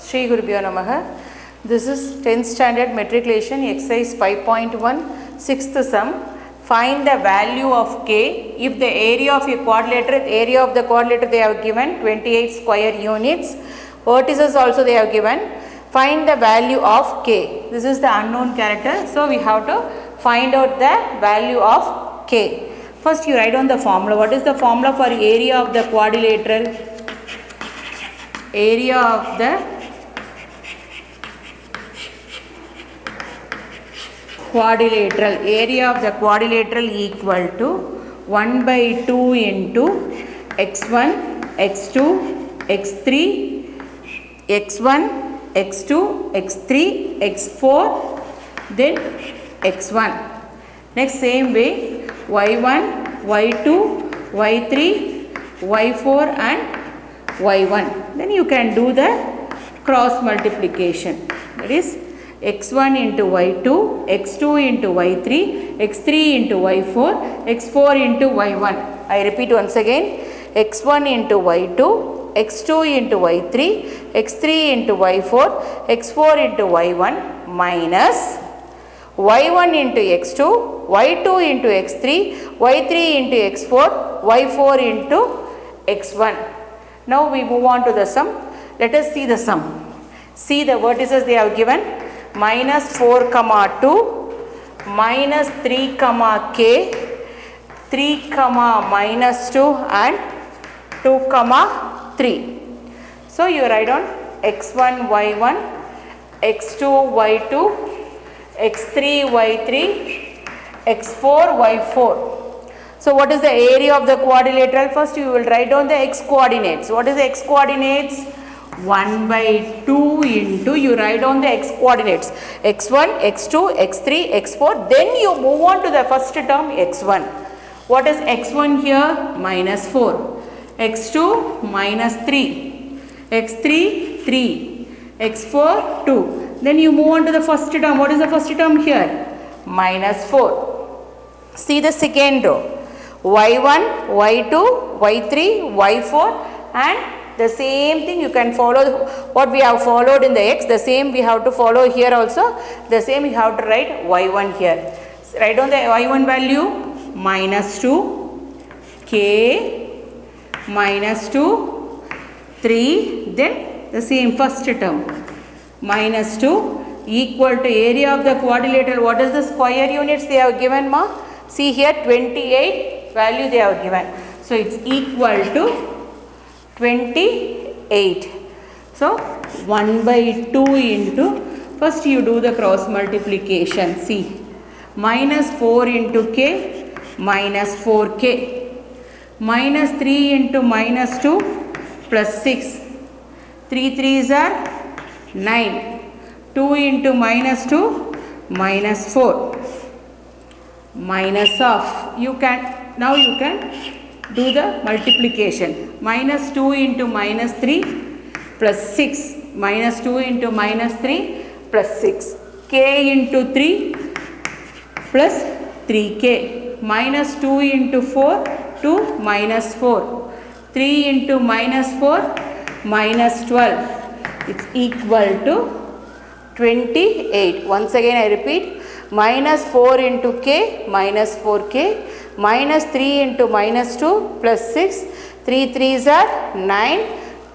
Shri Gurubhyo Namaha. This is 10th standard matriculation exercise 5.1 6th sum. Find the value of k if the area of a quadrilateral they have given 28 square units. Vertices also they have given. Find the value of k. This is the unknown character. So we have to find out the value of k. First you write down the formula. What is the formula for area of the quadrilateral? Area of the quadrilateral equal to 1 by 2 into x1, x2, x3, x1, x2, x3, x4, then x1. Next same way y1, y2, y3, y4 and y1. Then you can do the cross multiplication. That is x1 into y2, x2 into y3, x3 into y4, x4 into y1. I repeat once again, x1 into y2, x2 into y3, x3 into y4, x4 into y1 minus y1 into x2, y2 into x3, y3 into x4, y4 into x1. Now we move on to the sum. Let us see the sum. See the vertices they have given. Minus 4 comma 2, minus 3 comma k, 3 comma minus 2 and 2 comma 3. So you write down x1 y1, x2 y2, x3 y3, x4 y4. So what is the area of the quadrilateral? First you will write down the x coordinates. What is the x coordinates? 1 by 2 into, you write down the x coordinates, x1, x2, x3, x4, then you move on to the first term x1. What is x1 here? Minus 4, x2 minus 3, x3 3, x4 2. Then you move on to the first term. What is the first term here? Minus 4. See the second row, y1, y2, y3, y4 and the same thing you can follow what we have followed in the x, the same we have to follow here also. The same you have to write y1 here. So write down the y1 value minus 2, k, minus 2, 3, then the same first term minus 2 equal to area of the quadrilateral. What is the square units they have given ma? See here 28 value they have given. So it's equal to 28. So 1 by 2 into, first you do the cross multiplication. See, minus 4 into k, minus 4k, minus 3 into minus 2 plus 6, 3 3s are 9, 2 into minus 2 minus 4, minus of, you can, now you can do the multiplication. Minus 2 into minus 3 plus 6, minus 2 into minus 3 plus 6, k into 3 plus 3k, minus 2 into 4 2 minus 4, 3 into minus 4 minus 12. It's equal to 28. Once again I repeat, minus 4 into k minus 4k, minus 3 into minus 2 plus 6, 3 3s are 9,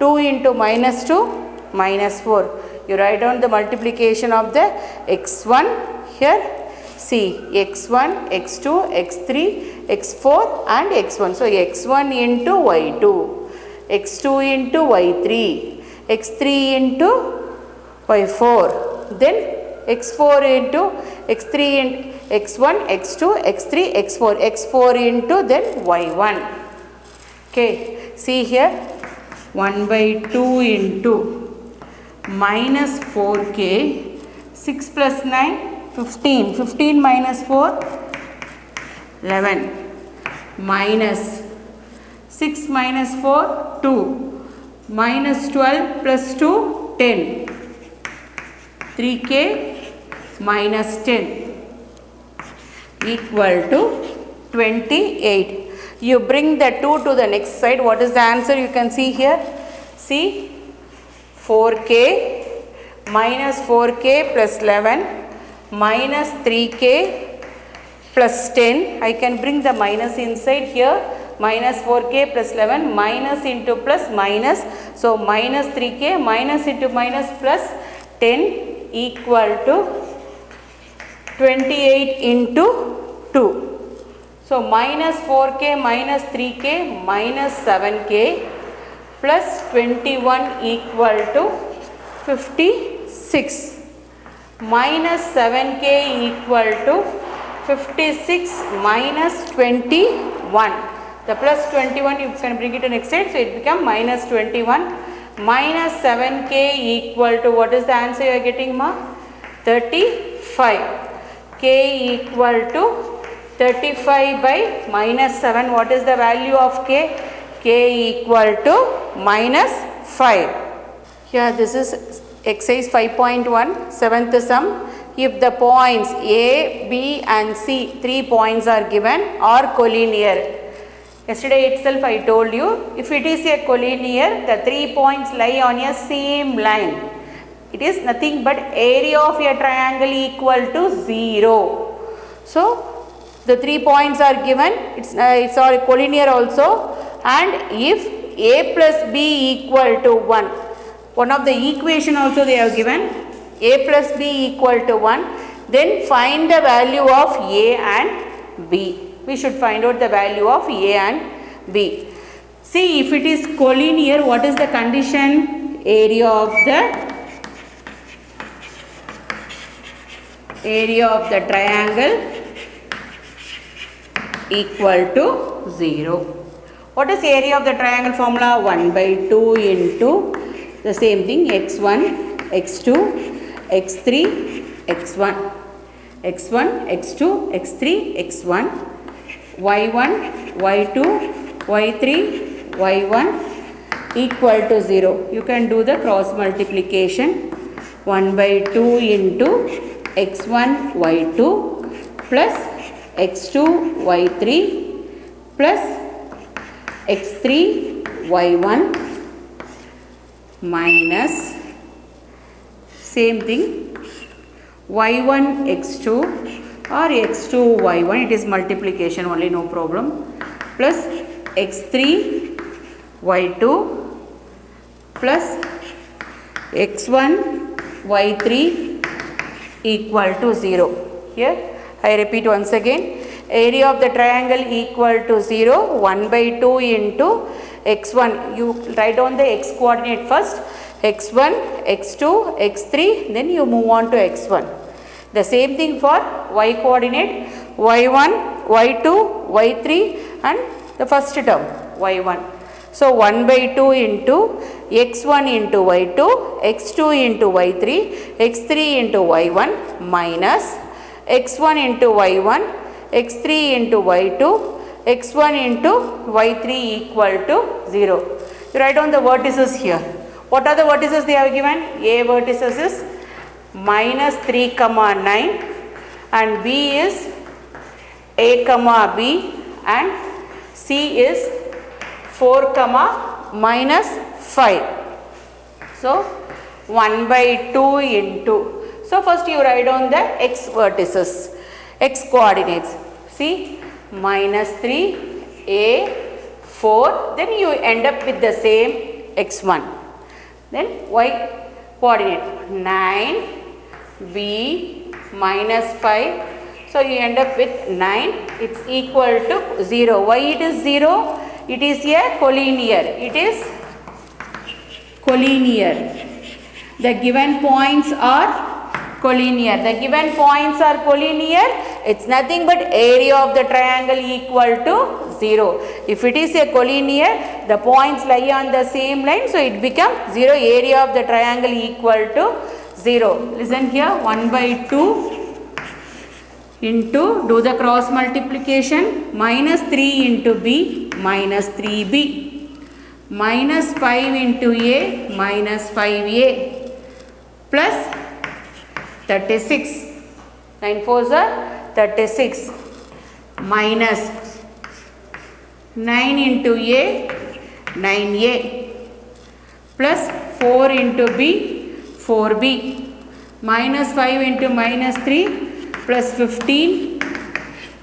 2 into minus 2 minus 4. You write down the multiplication of the x1 here. See x1, x2, x3, x4 and x1. So x1 into y2, x2 into y3, x3 into y4, then x4 into x3 into x1, x2, x3, x4, x4 into then y1. Okay, see here 1 by 2 into minus 4k, 6 plus 9, 15, 15 minus 4, 11, minus 6 minus 4, 2, minus 12 plus 2, 10, 3k minus 10 equal to 28. You bring the 2 to the next side. What is the answer? You can see here. See 4k minus 4k plus 11 minus 3k plus 10. I can bring the minus inside here. Minus 4k plus 11 minus into plus minus. So minus 3k minus into minus plus 10 equal to 28 into 2. So minus 4k minus 3k minus 7k plus 21 equal to 56. Minus 7k equal to 56 minus 21. The plus 21 you can bring it to next side, so it becomes minus 21. Minus 7k equal to, what is the answer you are getting, ma? 35. K equal to 35 by minus 7. What is the value of k? K equal to minus 5. Here this is exercise 5.1, 7th sum. If the points A, B and C, 3 points are given, are collinear. Yesterday itself I told you, if it is a collinear, the 3 points lie on a same line. It is nothing but area of a triangle equal to 0. So the 3 points are given, it's all collinear also, and if A plus B equal to 1, one of the equation also they have given, A plus B equal to 1, then find the value of A and B. We should find out the value of A and B. See, if it is collinear, what is the condition? Area of the triangle equal to 0. What is area of the triangle formula? 1 by 2 into the same thing, x1, x2, x3, x1, x1, x2, x3, x1, y1, y2, y3, y1 equal to 0. You can do the cross multiplication. 1 by 2 into x1, y2 plus x2, y3 plus x3, y1 minus same thing y1, x2 or x2, y1, it is multiplication only, no problem, plus x3, y2 plus x1, y3 equal to 0. Here I repeat once again, area of the triangle equal to 0, 1 by 2 into x1, you write down the x coordinate first, x1, x2, x3, then you move on to x1. The same thing for y coordinate, y1, y2, y3 and the first term y1. So 1 by 2 into x1 into y2, x2 into y3, x3 into y1 minus x1 into y1, x3 into y2, x1 into y3 equal to 0. You write down the vertices here. What are the vertices they have given? A vertices is minus 3 comma 9 and B is A comma B and C is 4 comma minus 5. So 1 by 2 into, so first you write down the x vertices, x coordinates. See, minus 3, A, 4, then you end up with the same x1. Then y coordinate 9, B minus 5. So you end up with 9. It's equal to 0. Why it is 0? It is a collinear. It is collinear. The given points are collinear. The given points are collinear. It's nothing but area of the triangle equal to 0. If it is a collinear, the points lie on the same line. So it becomes 0. Area of the triangle equal to 0. Listen here, 1 by 2 into, do the cross multiplication, minus 3 into B, minus 3B, minus 5 into A, minus 5A, plus 36, 9 4s are 36, minus 9 into A, 9A, plus 4 into B, 4B, minus 5 into minus 3 plus 15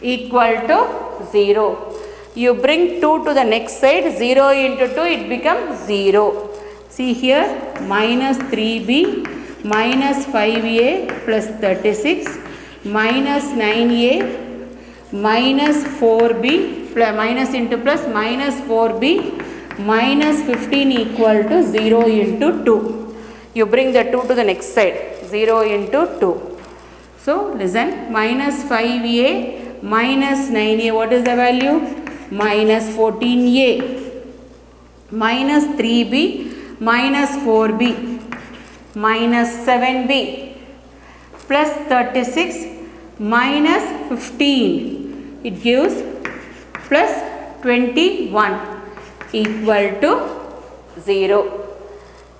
equal to 0. You bring 2 to the next side, 0 into 2 it becomes 0. See here, minus 3b minus 5a plus 36 minus 9a minus 4b plus minus into plus minus 4b minus 15 equal to 0 into 2. You bring the 2 to the next side, 0 into 2. So listen, minus 5a minus 9a, what is the value? Minus 14a minus 3b minus 4b minus 7b plus 36 minus 15. It gives plus 21 equal to 0.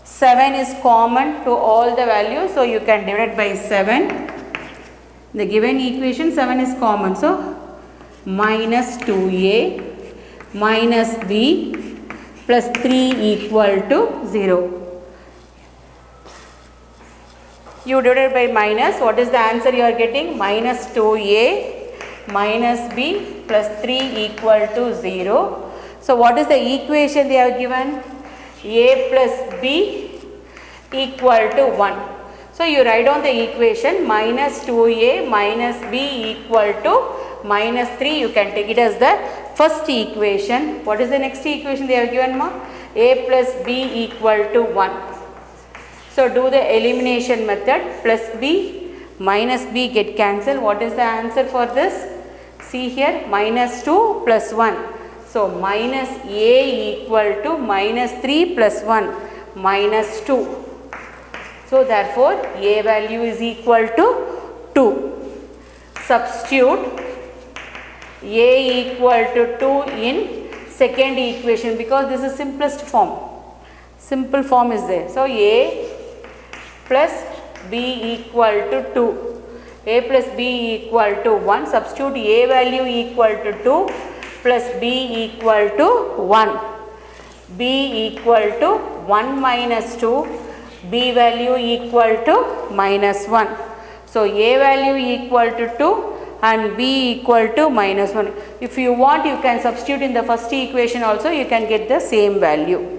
7 is common to all the values, so you can divide by 7. The given equation 7 is common, so minus 2a minus b plus 3 equal to 0. You divided by minus, what is the answer you are getting? Minus 2a minus b plus 3 equal to 0. So what is the equation they have given? A plus b equal to 1. So you write down the equation minus 2a minus b equal to minus 3. You can take it as the first equation. What is the next equation they have given, ma? A plus b equal to 1. So do the elimination method. Plus b minus b get cancelled. What is the answer for this? See here, minus 2 plus 1. So minus a equal to minus 3 plus 1 minus 2. So therefore a value is equal to 2. Substitute a equal to 2 in second equation because this is simplest form. Simple form is there. So a plus b equal to 2. A plus b equal to 1. Substitute a value equal to 2 plus b equal to 1. B equal to 1 minus 2. B value equal to minus 1. So a value equal to 2 and b equal to minus 1. If you want, you can substitute in the first equation also, you can get the same value.